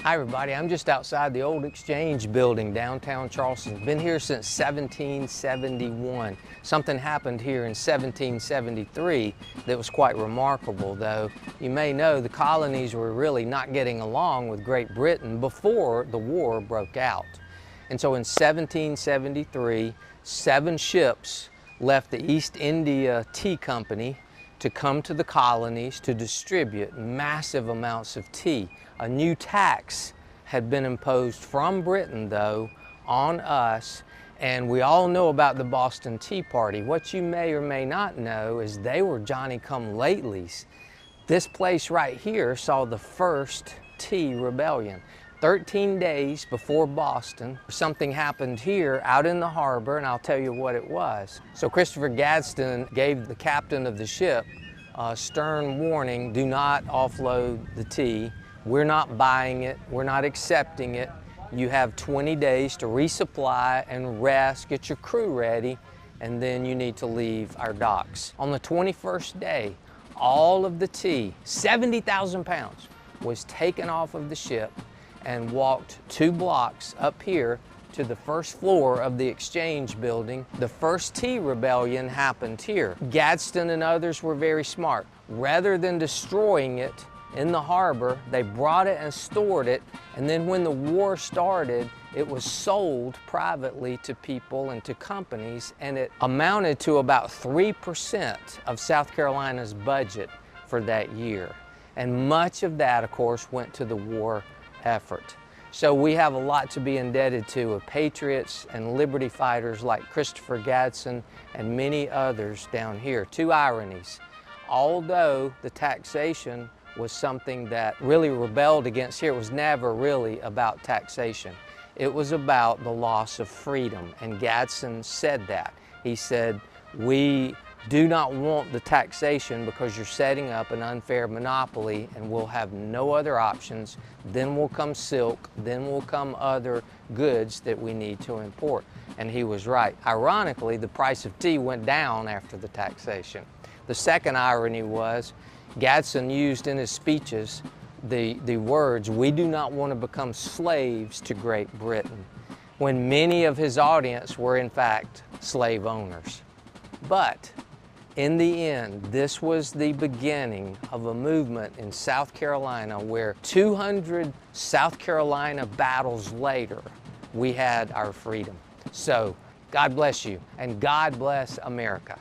Hi everybody, I'm just outside the old Exchange building downtown Charleston. Been here since 1771. Something happened here in 1773 that was quite remarkable though. You may know the colonies were really not getting along with Great Britain before the war broke out. And so in 1773, 7 ships left the East India Tea Company to come to the colonies to distribute massive amounts of tea. A new tax had been imposed from Britain, though, on us, and we all know about the Boston Tea Party. What you may or may not know is they were Johnny-come-latelys. This place right here saw the first tea rebellion. 13 days before Boston, something happened here out in the harbor, and I'll tell you what it was. So Christopher Gadsden gave the captain of the ship a stern warning: do not offload the tea. We're not buying it, we're not accepting it. You have 20 days to resupply and rest, get your crew ready, and then you need to leave our docks. On the 21st day, all of the tea, 70,000 pounds, was taken off of the ship and walked 2 blocks up here to the first floor of the Exchange building. The first tea rebellion happened here. Gadsden and others were very smart. Rather than destroying it in the harbor, they brought it and stored it, and then when the war started, it was sold privately to people and to companies, and it amounted to about 3% of South Carolina's budget for that year. And much of that, of course, went to the war effort. So we have a lot to be indebted to of patriots and liberty fighters like Christopher Gadsden and many others down here. 2 ironies. Although the taxation was something that really rebelled against here, it was never really about taxation. It was about the loss of freedom, and Gadsden said that. He said, we do not want the taxation because you're setting up an unfair monopoly, and we'll have no other options. Then will come silk, then will come other goods that we need to import. And he was right. Ironically, the price of tea went down after the taxation. The second irony was Gadsden used in his speeches the words, we do not want to become slaves to Great Britain, when many of his audience were in fact slave owners. But in the end, this was the beginning of a movement in South Carolina where 200 South Carolina battles later, we had our freedom. So God bless you, and God bless America.